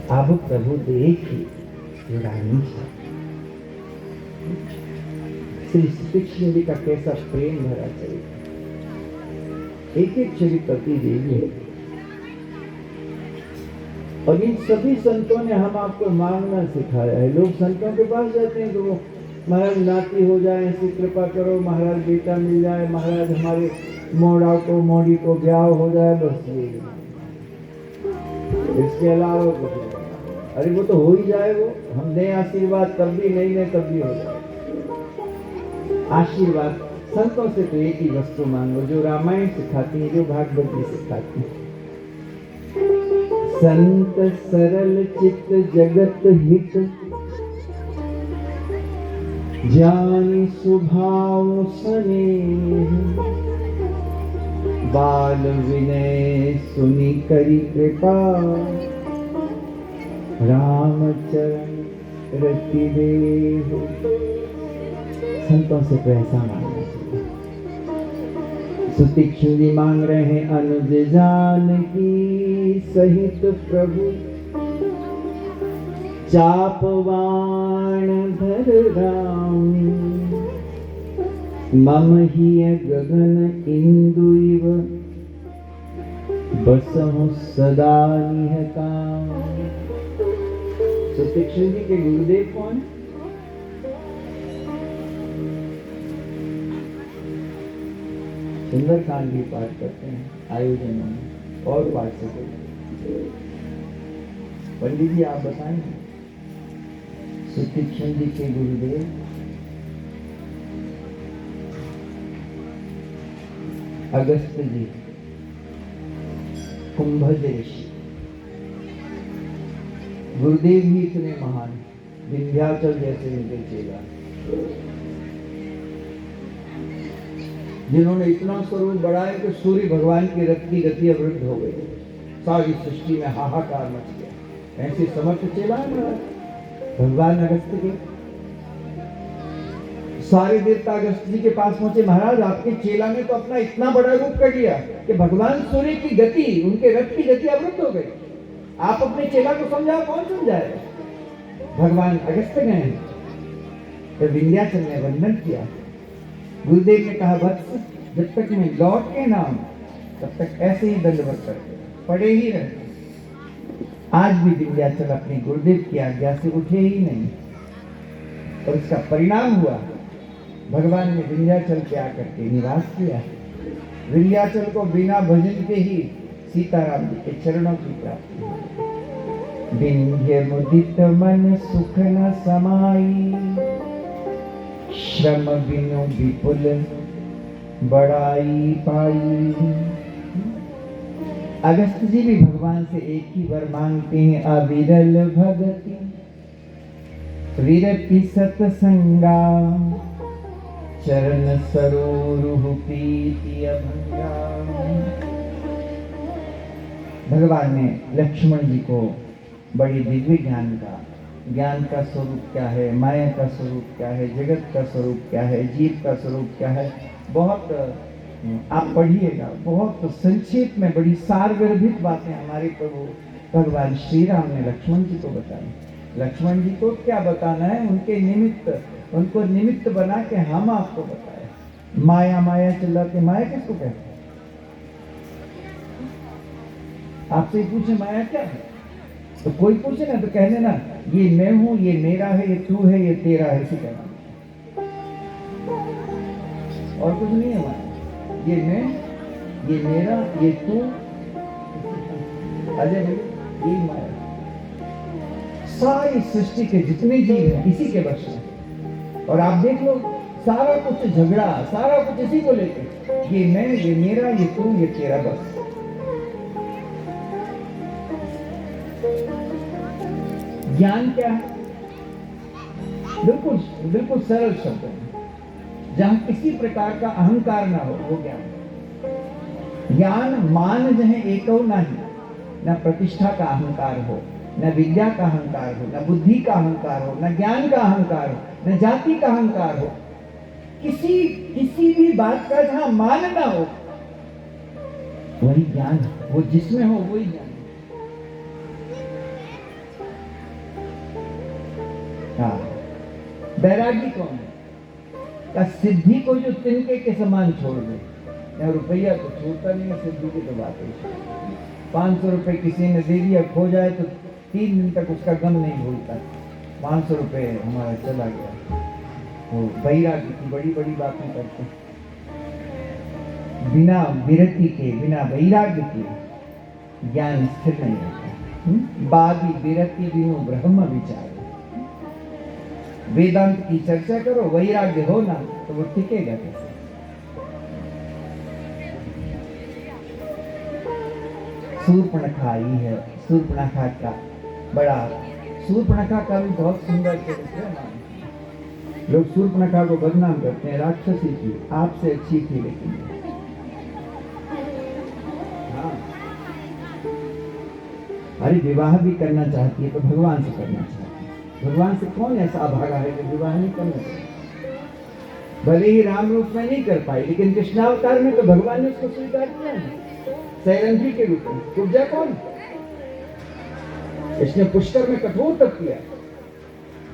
अब प्रभु देखी जो रानी श्री कृष्ण जी का कैसा प्रेम भरा चरित्र, एक एक चरित्र देवी है। और इन सभी संतों ने हम आपको मांगना सिखाया है। लोग संतों के पास जाते हैं तो वो महाराज नाती हो जाए, ऐसी कृपा करो, महाराज बेटा मिल जाए, महाराज हमारे मोड़ा को मोड़ी को ब्याह हो जाए, बस ये, इसके अलावा कुछ नहीं। अरे वो तो हो ही जाए, वो हम दें आशीर्वाद तब भी, नहीं दें तब भी हो जाए। आशीर्वाद संतों से तो एक ही वस्तु मांगो जो रामायण सिखाती है, जो भागवत जी सिखाती है। संत सरल चित्त जगत हित, जानि स्वभाव स्नेह, बाल विनय सुनि करी कृपा, रामचरण रति देहु। संतों से तो ऐसा मांगना चाहिए। सुतीक्ष्ण जी मांग रहे हैं अनुज जानकी सहित प्रभु, चापवान धर राम, मम हिय गगन इंदुइव, बसहु सदा निहताम। सुतीक्ष्ण जी के गुरुदेव कौन? सुंदरकांड भी पाठ करते हैं आयोजनों में और पाठ से। पंडित जी आप बताएंगे सुतीक्ष्ण जी के गुरुदेव? अगस्त जी, कुंभज ऋषि। गुरुदेव ही इतने महान, विंध्याचल जैसे उनके चेला, जिन्होंने इतना स्वरूप बढ़ाया कि सूर्य भगवान की रथ की गति अवरुद्ध हो गई, सारी सृष्टि में हाहाकार मच गया। ऐसे समर्थ चेला है भगवान अगस्त के। सारे देवता अगस्त जी के पास पहुंचे, महाराज आपके चेला ने तो अपना इतना बड़ा रूप कर लिया कि भगवान सूर्य की गति, उनके रथ की गति अवरुद्ध हो गई। आप अपने चेला को समझाओ, कौन समझाएगा? भगवान अगस्त गए तो विंध्याचल ने वंदन किया। गुरुदेव ने कहा वत्स, जब तक मैं लौट के ना आऊं तब तक ऐसे ही दंडवत करते पड़े ही रहे। आज भी विंध्याचल अपने गुरुदेव की आज्ञा से उठे ही नहीं, और इसका परिणाम हुआ भगवान ने विंध्याचल पे आकर के निवास किया। विंध्याचल को बिना भजन के ही सीताराम जी के चरणों की प्राप्ति। विंध्य मुदित मन सुख न समाई, श्रम बिनु विपुल बड़ाई पाई। अगस्त जी भी भगवान से एक ही वर मांगते हैं, अविरल भगति विरति सतसंगा, चरण सरोरुह प्रीति अभंगा। भगवान ने लक्ष्मण जी को बड़े दिव्य ज्ञान का स्वरूप क्या है, माया का स्वरूप क्या है, जगत का स्वरूप क्या है, जीव का स्वरूप क्या है, बहुत आप पढ़िएगा, बहुत संक्षेप में बड़ी सारगर्भित बातें हमारे प्रभु भगवान श्री राम ने लक्ष्मण जी को बताई। लक्ष्मण जी को क्या बताना है, उनके निमित्त, उनको निमित्त बना के हम आपको बताए। माया माया चिल्लाते, माया किसको कहते हैं? आपसे पूछे माया क्या है, तो कोई पूछे ना तो कह देना ये मैं हूं, ये मेरा है, ये तू है, ये तेरा है, ऐसे कहना। और कुछ नहीं है माया। ये मैं, ये मेरा, ये तू, अजय ये माया। सारी सृष्टि के जितने जीव हैं इसी के वश में। और आप देख लो सारा कुछ झगड़ा, सारा कुछ इसी को लेकर, ये मैं, ये मेरा, ये तू, ये तेरा, बस। ज्ञान क्या है? बिल्कुल बिल्कुल सरल शब्द है, जहां किसी प्रकार का अहंकार ना हो, वो ज्ञान। ज्ञान मान जहे एको नहीं, न प्रतिष्ठा का अहंकार हो, न विद्या का अहंकार हो, न बुद्धि का अहंकार हो, न ज्ञान का अहंकार हो, न जाति का अहंकार हो। किसी भी बात का जहां मान ना हो वही ज्ञान, वो जिसमें हो वही ज्ञान। हाँ, बैरागी कौन है? का सिद्धि को जो तिनके के समान छोड़ दे। या रुपया तो छोड़ता नहीं है, सिद्धि की तो बात है। 500 रुपये किसी ने दे दिया, खो जाए तो 3 दिन तक उसका गम नहीं भूलता। 500 रुपये हमारा चला गया। तो बैरागी की बड़ी बड़ी बातें करते हैं। बिना विरति के, बिना वैराग्य के ज्ञान स्थिर नहीं होता। बादी विरति बिनु ब्रह्म विचार। वेदांत की चर्चा करो, वैराग्य हो ना तो वो टिकेगा कैसे? शूर्पणखा ही है, शूर्पणखा का बड़ा, शूर्पणखा का भी बहुत सुंदर चरित्र है। लोग शूर्पणखा को बदनाम करते हैं, राक्षसी थी, आपसे अच्छी थी, लेकिन हाँ, अरे विवाह भी करना चाहती है तो भगवान से करना चाहती है। भगवान से कौन ऐसा अभागा है जो विवाह नहीं करना चाहता? भले ही राम रूप में नहीं कर पाई, लेकिन कृष्णावतार में तो भगवान ने उसको स्वीकार किया है सैरंध्री के रूप में। कुब्जा कौन? इसने पुष्कर में कठोर तप किया,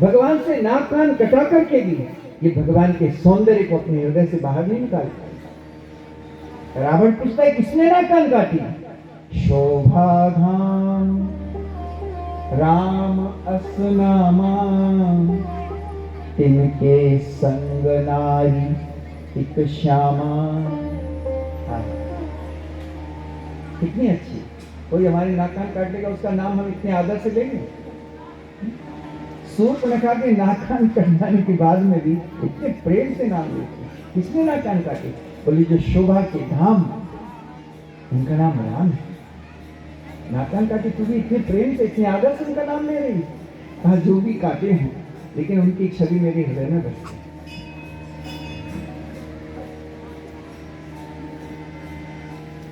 भगवान से नाक कान कटा करके भी ये भगवान के सौंदर्य को अपने हृदय से बाहर नहीं निकाल पाया। रावण पूछता है किसने नाक कान काटी? शोभाधाम राम असनामा तिनके संग नारी एक श्यामा। कितनी अच्छी, कोई हमारे नाक कान काट लेगा उसका नाम हम इतने आदर से लेंगे। शूर्पणखा के नाक कान कट जाने के बाद में भी इतने प्रेम से नाम लेते। किसने नाक कान काटे? बोली जो शोभा के धाम, उनका नाम राम है। नाक कान काटे तू भी इतने प्रेम से, इतने आदर से उनका नाम ले रही। कहा जो भी काटे हैं, लेकिन उनकी छवि मेरे हृदय में बसती।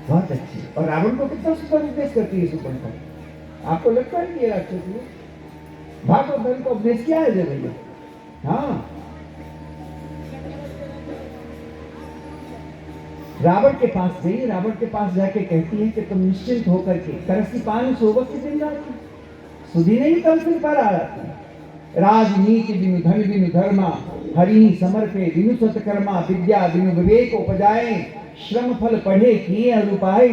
बहुत अच्छी। और रावण को कितना सुंदर उपदेश करती है शूर्पणखा। आपको लगता है कि ये राक्षसी है? भागवत धर्म को उपदेश किया है जब भैया। हाँ, रावण के पास गई, रावण के पास जाके कहती है कि तुम निश्चिंत होकर के करसी पान सोबत से दिन जाती, सुधी नहीं तम सिर पर आ जाती। राजनीति बिनु धन बिनु धर्मा, हरि समर्पे बिनु सत्कर्मा, विद्या बिनु विवेक उपजाए, श्रम फल पढ़े किए अनुपाए,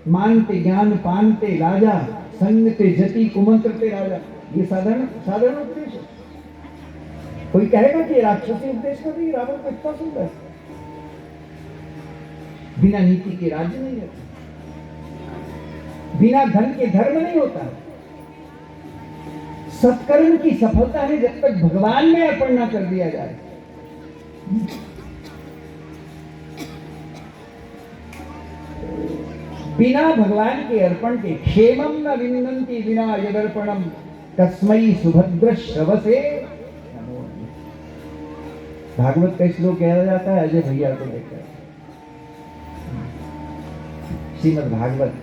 मानते ज्ञान पानते राजा, संगते जति कुमंत्रते राजा। ये साधारण साधारण उपदेश है। कोई कहेगा कि राक्षसी उपदेश कर रही, रावण को इतना सुंदर। बिना नीति के राज्य नहीं होता, बिना धन के धर्म नहीं होता। सत्कर्म की सफलता है जब तक भगवान में अर्पण ना कर दिया जाए। बिना भगवान के अर्पण के क्षेमम न विन्दन्ति बिना यदर्पणम तस्मै सुभद्र श्रवसे। भागवत का श्लोक कहा जाता है अजय भैया को लेकर। श्रीमद् भागवत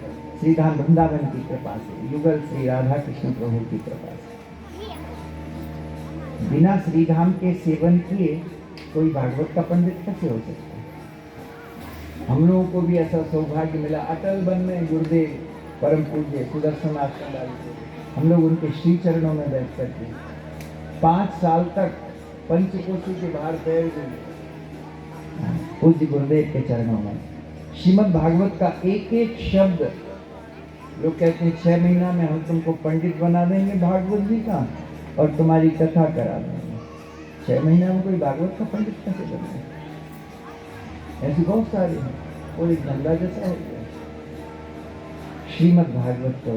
श्री धाम वृंदावन की कृपा से, युगल श्री राधा कृष्ण प्रभु की कृपा से। बिना श्री धाम के सेवन किए कोई भागवत का पंडित कैसे हो सकता है? हम लोगों को भी ऐसा सौभाग्य मिला। अटल वन में गुरुदेव परम पूज्य सुदर्शन आश्रम, हम लोग उनके श्री चरणों में बैठ करके 5 साल तक पंचकोशी के बाहर पैर पूज्य गुरुदेव के चरणों में। श्रीमद् भागवत का एक एक शब्द, लोग कहते हैं 6 महीना में हम तुमको पंडित बना देंगे भागवत जी का और तुम्हारी कथा करा देंगे। 6 महीना में कोई भागवत का पंडित कैसे बनेगा? ऐसे बहुत सारे हैं, वो एक धंधा जैसा हो गया। श्रीमद् भागवत तो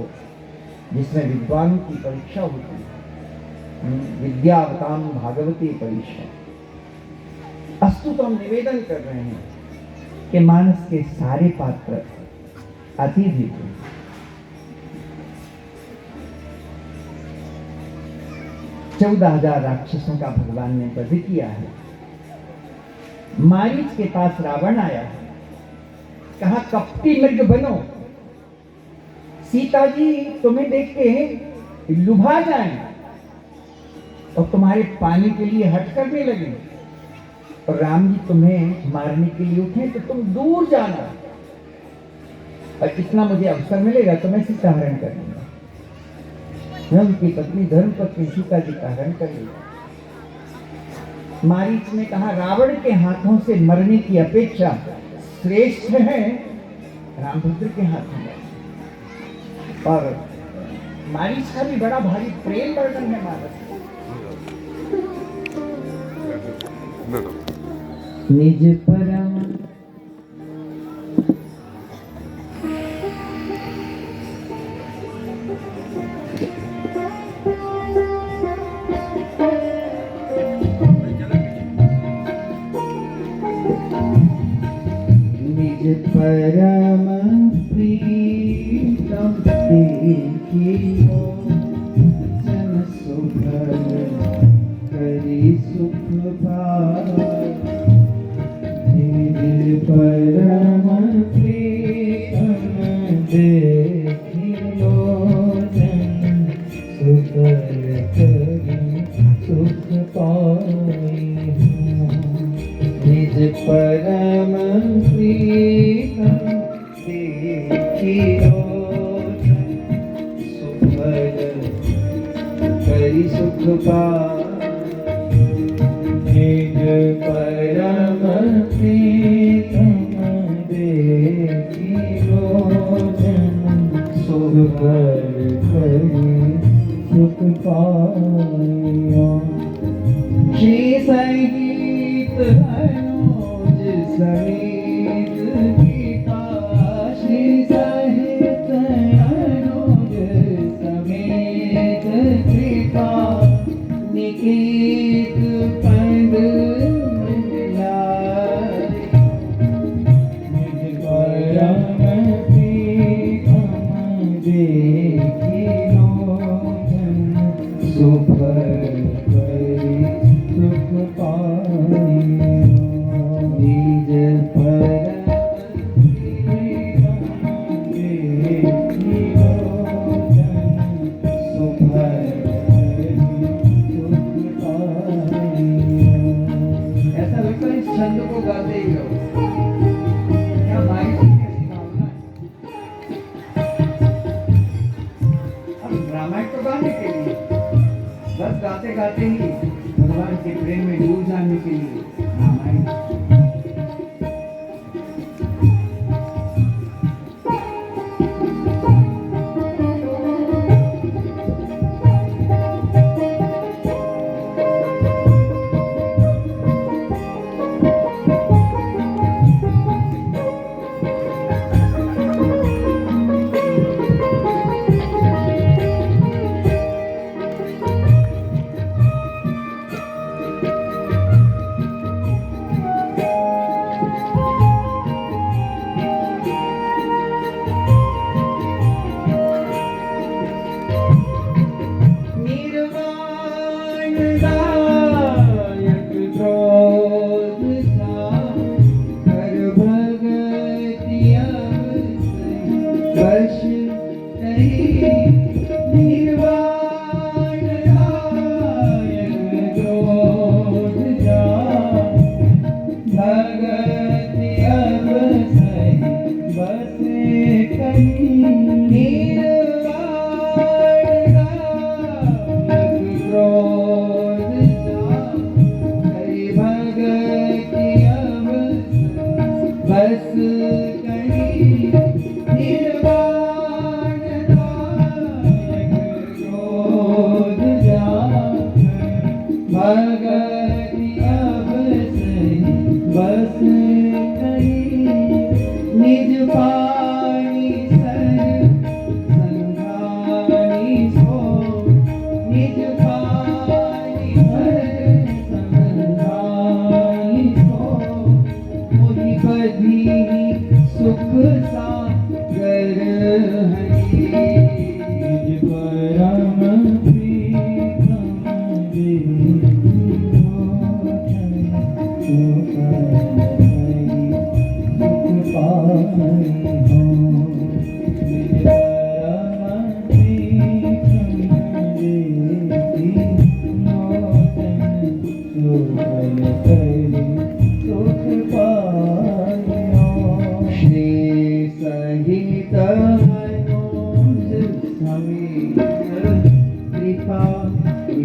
जिसमें विद्वानों की परीक्षा होती है, विद्यावताम भागवती परीक्षा। अस्तु तो हम निवेदन कर रहे हैं कि मानस के सारे पात्र अति दिव्य, 14,000 राक्षसों का भगवान ने वध किया है। मारीच के पास रावण आया, कहा कपटी मृग बनो, सीता जी तुम्हें देख के लुभा जाए और तुम्हारे पानी के लिए हट करने लगे, और राम जी तुम्हें मारने के लिए उठे तो तुम दूर जाना, और इतना मुझे अवसर मिलेगा तो मैं सीता हरण कर लूंगा। धर्म की पत्नी धर्म पत्नी सीता जी का हरण कर लिया। मारीच ने कहा रावण के हाथों से मरने की अपेक्षा श्रेष्ठ है रामभद्र के हाथों में। और मारीच का भी बड़ा भारी प्रेम वर्णन है मानस। निज परम परम प्रीतम देखियो जन सुभग करी सुख पाए। परम प्रीतम देखियो जन सुभग करी सुख पाए। निज परम प्रीतम देखियो सुभग करी सुख पाए। निज परम प्रीतम देखियो जन सुभग करी सुख पाए। श्री संगीत अनुज सहित कृपा श्री सहित अनुज समेत कृपा निकेत पंद मंगलाय। निज परम प्रीतम देखियो जन सुभग करी सुख पाए। निज परम प्रीतम देखियो जन सुभग करी सुख पाए। ऐसा लगता है इस छंद को गाते ही रहो। क्या माइक की कैसी भावना है। अब रामायण तो गाने के लिए, बस गाते गाते ही भगवान के प्रेम में डूब जाने के लिए रामायण।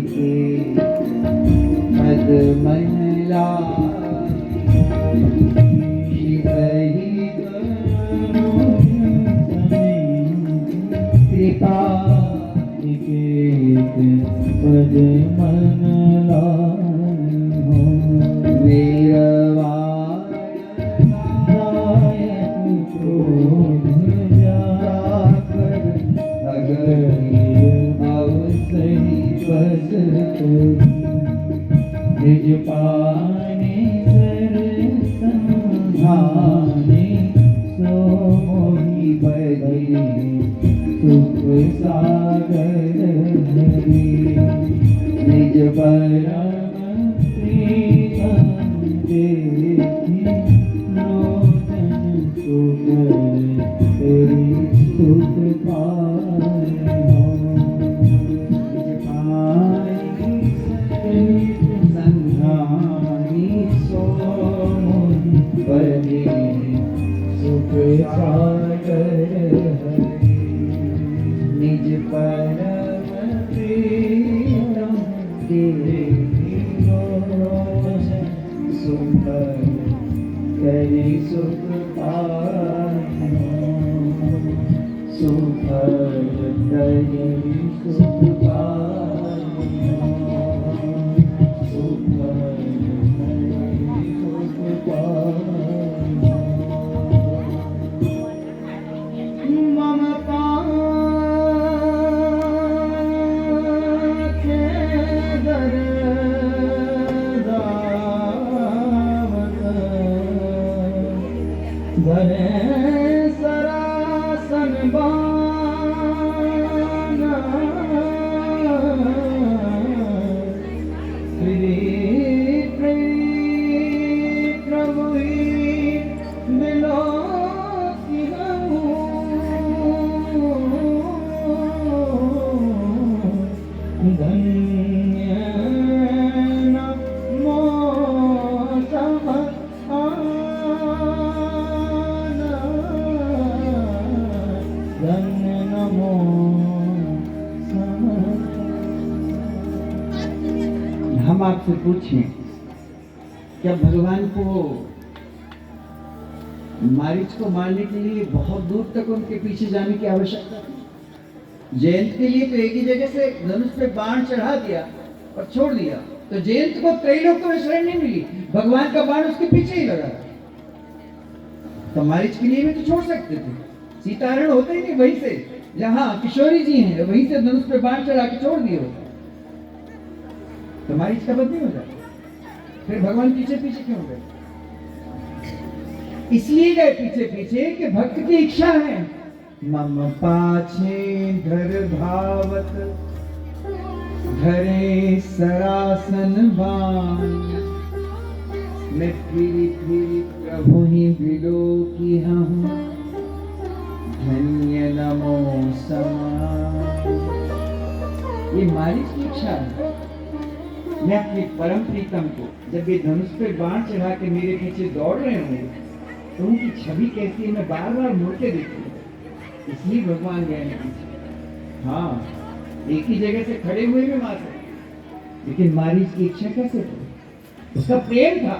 के पद मन लाए, सही कृपा पद मन लाए हो, मेरा क्रोध जाकर अगर अवसरी बस निज पाने दर्शन भाने, सो मोहि बदे सुख सागर हरि, निज परम प्रीतम देखि लोचन सुख तेरी सुख पाए हो, निज पाई संधानी सो मोहि बदे सुख सागर हरि, निज परम प्रीतम देखि लोचन सुख करि सुख पाए हो, सुख करि सुख पाए हो, सुख करि सुख पाए हो। मम धरे सरासन बाना, प्रभु मिलो की धन्य नमो धन्य नमो हम आपसे पूछें, क्या भगवान को मारीच को मारने के लिए बहुत दूर तक उनके पीछे जाने की आवश्यकता थी? जयंत के लिए तो एक ही जगह से धनुष पे बाण चढ़ा दिया और छोड़ दिया, तो जयंत को त्रैलोक में शरण नहीं मिली, भगवान का बाण उसके पीछे ही लगा। तो मारीच के लिए भी तो छोड़ सकते थे, सीताहरण होता ही नहीं वहीं से, जहां किशोरी जी हैं वहीं से धनुष पे बाण चढ़ा के छोड़ दिए होते, तो मारीच का वध नहीं हो जाता। फिर भगवान पीछे पीछे क्यों गए? इसलिए गए पीछे पीछे कि भक्त की इच्छा है, मम पाछे घर धावत घरे सरासन बान, मैं फिरी फिरी प्रभु ही बिलो की हूँ, धन्य नमो समान। ये मारीच की इच्छा है, मैं अपने परम प्रीतम को जब ये धनुष पे बाण चढ़ा के मेरे पीछे दौड़ रहे होंगे तो उनकी छवि कैसी है मैं बार बार मुड़ के देखूं, इसलिए भगवान गए हैं पीछे। हाँ, एक ही जगह से खड़े हुए भी मार सकते, लेकिन मारीच की इच्छा कैसे थी? उसका प्रेम था।